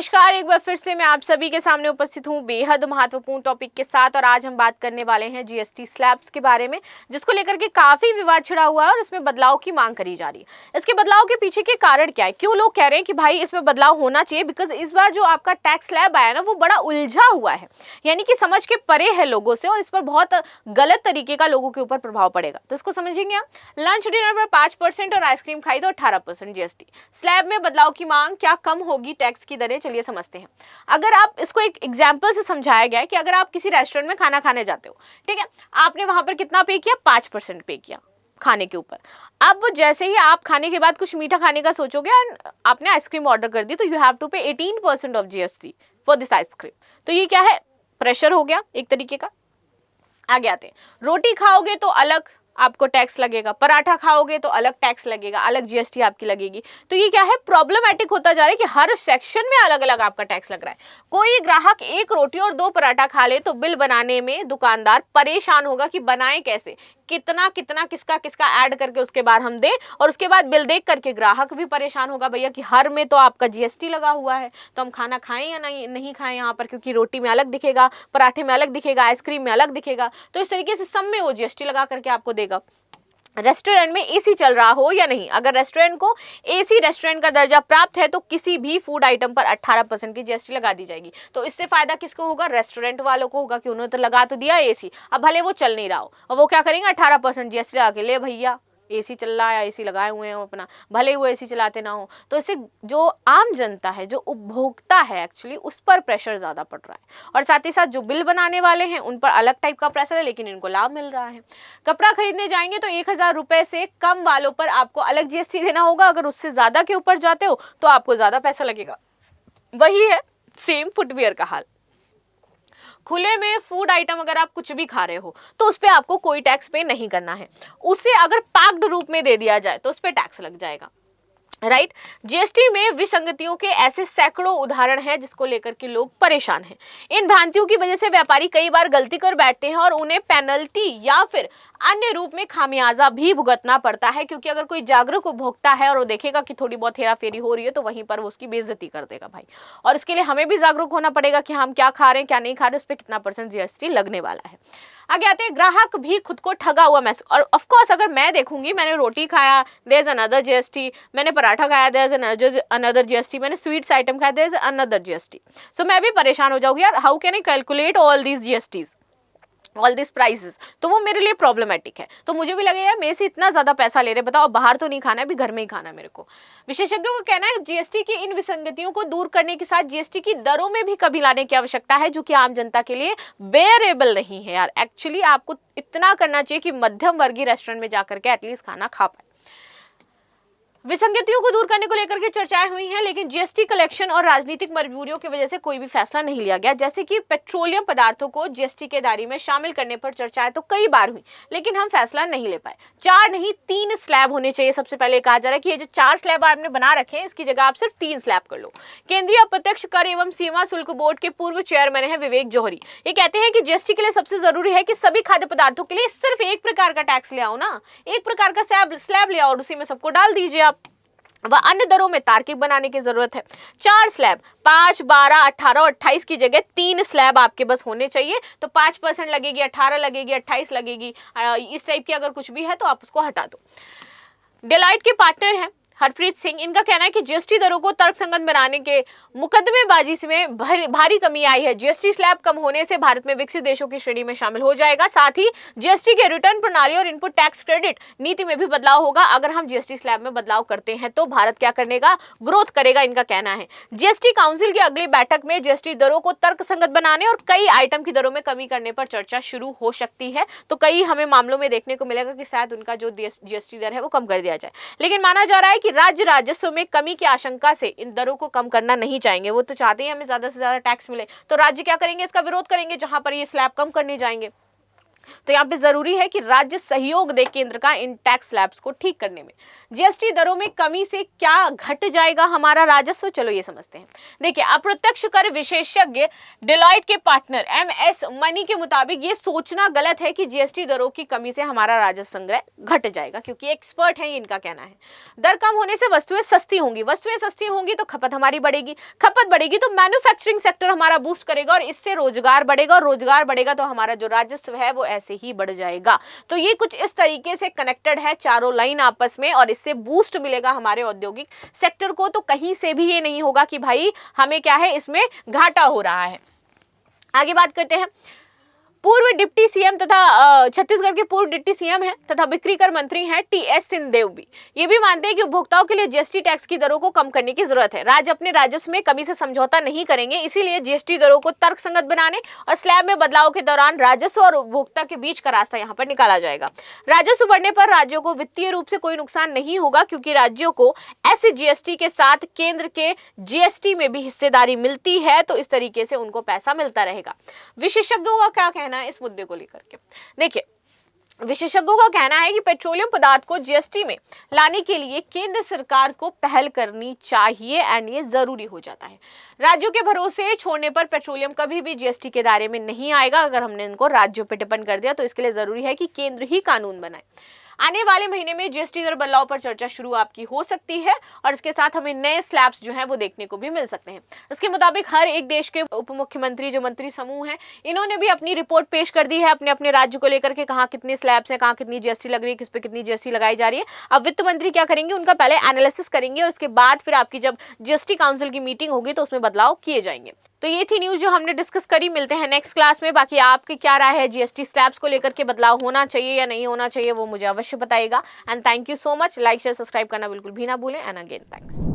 नमस्कार, एक बार फिर से मैं आप सभी के सामने उपस्थित हूँ बेहद महत्वपूर्ण टॉपिक के साथ। और आज हम बात करने वाले हैं जीएसटी स्लैब्स के बारे में, जिसको लेकर के काफी विवाद छिड़ा हुआ है और इसमें बदलाव की मांग करी जा रही है। इसके बदलाव के पीछे के कारण क्या है, क्यों लोग कह रहे हैं कि भाई इसमें बदलाव होना चाहिए? बिकॉज इस बार जो आपका टैक्स स्लैब आया ना, वो बड़ा उलझा हुआ है, यानी कि समझ के परे है लोगों से, और इस पर बहुत गलत तरीके का लोगों के ऊपर प्रभाव पड़ेगा। तो इसको समझेंगे हम। लंच डिनर पर 5% और आइसक्रीम खाई तो 18% जीएसटी। स्लैब में बदलाव की मांग, क्या कम होगी टैक्स की दरें? चलिए समझते हैं। अगर आप इसको एक एग्जांपल से समझाया गया है कि अगर आप किसी रेस्टोरेंट में खाना खाने जाते हो, ठीक है, आपने वहां पर कितना पे किया? 5% पे किया खाने के ऊपर। अब जैसे ही आप खाने के बाद कुछ मीठा खाने का सोचोगे और आपने आइसक्रीम ऑर्डर कर दी, तो यू हैव टू पे 18% of GST for this ice cream. तो ये क्या है? प्रेशर हो गया एक तरीके का। आगे आते हैं। रोटी खाओगे तो अलग आपको टैक्स लगेगा, पराठा खाओगे तो अलग टैक्स लगेगा, अलग जीएसटी आपकी लगेगी। तो ये क्या है? प्रॉब्लमेटिक होता जा रहा है कि हर सेक्शन में अलग अलग आपका टैक्स लग रहा है। कोई ग्राहक एक रोटी और 2 पराठा खा ले तो बिल बनाने में दुकानदार परेशान होगा कि बनाए कैसे, कितना कितना किसका किसका ऐड करके उसके बाद हम दें, और उसके बाद बिल देख करके ग्राहक भी परेशान होगा, भैया कि हर में तो आपका जीएसटी लगा हुआ है, तो हम खाना खाएं या नहीं खाएं यहाँ पर, क्योंकि रोटी में अलग दिखेगा, पराठे में अलग दिखेगा, आइसक्रीम में अलग दिखेगा। तो इस तरीके से सब में वो जीएसटी लगा करके आपको देगा। रेस्टोरेंट में एसी चल रहा हो या नहीं, अगर रेस्टोरेंट को एसी रेस्टोरेंट का दर्जा प्राप्त है तो किसी भी फूड आइटम पर 18% की जीएसटी लगा दी जाएगी। तो इससे फायदा किसको होगा? रेस्टोरेंट वालों को होगा कि उन्होंने तो लगा तो दिया एसी, अब भले वो चल नहीं रहा हो, और वो क्या करेंगे? 18% जीएसटी लगा के, ले भैया एसी चल रहा है, एसी लगाए हुए हैं अपना, भले ही वो एसी चलाते ना हो। तो इससे जो आम जनता है, जो उपभोक्ता है, एक्चुअली उस पर प्रेशर ज्यादा पड़ रहा है, और साथ ही साथ जो बिल बनाने वाले हैं उन पर अलग टाइप का प्रेशर है, लेकिन इनको लाभ मिल रहा है। कपड़ा खरीदने जाएंगे तो 1000 रुपए से कम वालों पर आपको अलग जीएसटी देना होगा, अगर उससे ज्यादा के ऊपर जाते हो तो आपको ज्यादा पैसा लगेगा। वही है सेम फुटवियर का हाल। खुले में फूड आइटम अगर आप कुछ भी खा रहे हो तो उस पर आपको कोई टैक्स पे नहीं करना है। उसे अगर पैक्ड रूप में दे दिया जाए तो उस पर टैक्स लग जाएगा, राइट। जीएसटी में विसंगतियों के ऐसे सैकड़ों उदाहरण हैं जिसको लेकर के लोग परेशान हैं। इन भ्रांतियों की वजह से व्यापारी कई बार गलती कर बैठते हैं और उन्हें पेनल्टी या फिर अन्य रूप में खामियाजा भी भुगतना पड़ता है, क्योंकि अगर कोई जागरूक उपभोक्ता है और वो देखेगा कि थोड़ी बहुत हेरा फेरी हो रही है तो वहीं पर वो उसकी बेइज्जती कर देगा भाई। और इसके लिए हमें भी जागरूक होना पड़ेगा कि हम क्या खा रहे हैं, क्या नहीं खा रहे, उस पर कितना % जीएसटी लगने वाला है। आगे आते हैं। ग्राहक भी खुद को ठगा हुआ महसूस, और ऑफ कोर्स अगर मैं देखूंगी, मैंने रोटी खाया, देयर इज अनदर जीएसटी, मैंने पराठा खाया, देयर इज अनदर जीएसटी, मैंने स्वीट्स आइटम खाया, there is another GST. So मैं भी परेशान हो जाऊंगी, यार how can I calculate all these GSTs, all this prices. तो वो मेरे लिए प्रॉब्लमेटिक है। तो मुझे भी लगेगा यार मेरे से इतना ज्यादा पैसा ले रहे, बताओ बाहर तो नहीं खाना है, अभी घर में ही खाना है मेरे को। विशेषज्ञों का कहना है जीएसटी की इन विसंगतियों को दूर करने के साथ जीएसटी की दरों में भी कमी लाने की आवश्यकता है, जो कि आम जनता के लिए बेयरेबल नहीं है यार। एक्चुअली आपको इतना करना चाहिए कि मध्यम वर्गीय रेस्टोरेंट में जाकर के एटलीस्ट खाना खा पाए। विसंगतियों को दूर करने को लेकर के चर्चाएं हुई हैं, लेकिन जीएसटी कलेक्शन और राजनीतिक मजबूरियों की वजह से कोई भी फैसला नहीं लिया गया। जैसे कि पेट्रोलियम पदार्थों को जीएसटी के दायरे में शामिल करने पर चर्चाएं तो कई बार हुई, लेकिन हम फैसला नहीं ले पाए। 4 नहीं 3 स्लैब होने चाहिए। सबसे पहले कहा जा रहा है कि ये जो 4 स्लैब आपने बना रखे हैं, इसकी जगह आप सिर्फ 3 स्लैब कर लो। केंद्रीय अप्रत्यक्ष कर एवं सीमा शुल्क बोर्ड के पूर्व चेयरमैन है विवेक जौहरी, ये कहते हैं कि जीएसटी के लिए सबसे जरूरी है कि सभी खाद्य पदार्थों के लिए सिर्फ एक प्रकार का टैक्स ले आओ ना, एक प्रकार का स्लैब ले आओ और उसी में सबको डाल दीजिए आप। वह अन्य दरों में तार्किक बनाने की जरूरत है। 4 स्लैब 5, 12, 18 और 28 की जगह 3 स्लैब आपके बस होने चाहिए। तो 5% लगेगी, 18 लगेगी, 28 लगेगी, इस टाइप की अगर कुछ भी है तो आप उसको हटा दो। डेलाइट के पार्टनर हैं हरप्रीत सिंह, इनका कहना है कि जीएसटी दरों को तर्कसंगत बनाने के मुकदमेबाजी में भारी कमी आई है। जीएसटी स्लैब कम होने से भारत में विकसित देशों की श्रेणी में शामिल हो जाएगा। साथ ही जीएसटी के रिटर्न प्रणाली और इनपुट टैक्स क्रेडिट नीति में भी बदलाव होगा। अगर हम जीएसटी स्लैब में बदलाव करते हैं तो भारत क्या करेगा? ग्रोथ करेगा, इनका कहना है। जीएसटी काउंसिल की अगली बैठक में जीएसटी दरों को तर्कसंगत बनाने और कई आइटम की दरों में कमी करने पर चर्चा शुरू हो सकती है। तो कई हमें मामलों में देखने को मिलेगा कि शायद उनका जो जीएसटी दर है वो कम कर दिया जाए, लेकिन माना जा रहा है कि राज्य राजस्व में कमी की आशंका से इन दरों को कम करना नहीं चाहेंगे। वो तो चाहते हैं हमें ज्यादा से ज्यादा टैक्स मिले, तो राज्य क्या करेंगे? इसका विरोध करेंगे, जहां पर ये स्लैब कम करने जाएंगे। तो यहाँ पे जरूरी है कि राज्य सहयोग दे केंद्र का इन टैक्स स्लैब्स को ठीक करने में। जीएसटी दरों में कमी से क्या घट जाएगा हमारा राजस्व, चलो ये समझते हैं। देखिए, अप्रत्यक्ष कर विशेषज्ञ डेलॉयट के पार्टनर एमएस मनी के मुताबिक ये सोचना गलत है कि जीएसटी दरों की कमी से हमारा राजस्व संग्रह घट जाएगा, क्योंकि एक्सपर्ट है, इनका कहना है दर कम होने से वस्तुएं सस्ती होंगी, वस्तुएं सस्ती होंगी तो खपत हमारी बढ़ेगी, खपत बढ़ेगी तो मैन्युफैक्चरिंग सेक्टर हमारा बूस्ट करेगा और इससे रोजगार बढ़ेगा, और रोजगार बढ़ेगा तो हमारा जो राजस्व है वो ऐसे ही बढ़ जाएगा। तो ये कुछ इस तरीके से कनेक्टेड है चारों लाइन आपस में, और इससे बूस्ट मिलेगा हमारे औद्योगिक सेक्टर को। तो कहीं से भी ये नहीं होगा कि भाई हमें क्या है, इसमें घाटा हो रहा है। आगे बात करते हैं। पूर्व डिप्टी सीएम तथा छत्तीसगढ़ के पूर्व डिप्टी सीएम हैं तथा बिक्री कर मंत्री हैं टीएस सिंहदेव भी ये भी मानते हैं कि उपभोक्ताओं के लिए जीएसटी टैक्स की दरों को कम करने की जरूरत है। राज्य अपने राजस्व में कमी से समझौता नहीं करेंगे, इसीलिए जीएसटी दरों को तर्कसंगत बनाने और स्लैब में बदलाव के दौरान राजस्व और उपभोक्ता के बीच का रास्ता यहाँ पर निकाला जाएगा। राजस्व बढ़ने पर राज्यों को वित्तीय रूप से कोई नुकसान नहीं होगा, क्योंकि राज्यों को ऐसे जीएसटी के साथ केंद्र के जीएसटी में भी हिस्सेदारी मिलती है, तो इस तरीके से उनको पैसा मिलता रहेगा। विशेषज्ञों का क्या कहना है इस मुद्दे को लेकर के? देखिए, विशेषज्ञों का कहना है कि पेट्रोलियम पदार्थ को जीएसटी में लाने के लिए केंद्र सरकार को पहल करनी चाहिए, एंड ये जरूरी हो जाता है। राज्यों के भरोसे छोड़ने पर पेट्रोलियम कभी भी जीएसटी के दायरे में नहीं आएगा। अगर हमने इनको राज्यों पर टिप्पण कर दिया तो इसके लिए जरूरी है कि केंद्र ही कानून बनाए। आने वाले महीने में जीएसटी दर बदलाव पर चर्चा शुरू आपकी हो सकती है, और इसके साथ हमें नए स्लैब्स जो हैं वो देखने को भी मिल सकते हैं। इसके मुताबिक हर एक देश के उप मुख्यमंत्री जो मंत्री समूह हैं, इन्होंने भी अपनी रिपोर्ट पेश कर दी है अपने अपने राज्य को लेकर के, कहाँ कितने स्लैब्स हैं, कहाँ कितनी जीएसटी लग रही है, किस पे कितनी जीएसटी लगाई जा रही है। अब वित्त मंत्री क्या करेंगे, उनका पहले एनालिसिस करेंगे और उसके बाद फिर आपकी जब जीएसटी काउंसिल की मीटिंग होगी तो उसमें बदलाव किए जाएंगे। तो ये थी न्यूज जो हमने डिस्कस करी। मिलते हैं नेक्स्ट क्लास में। बाकी आपकी क्या राय है, जीएसटी स्लैब्स को लेकर के बदलाव होना चाहिए या नहीं होना चाहिए, वो मुझे अवश्य बताइएगा। And thank you so much. Like share subscribe करना बिल्कुल भी ना भूलें। And again thanks.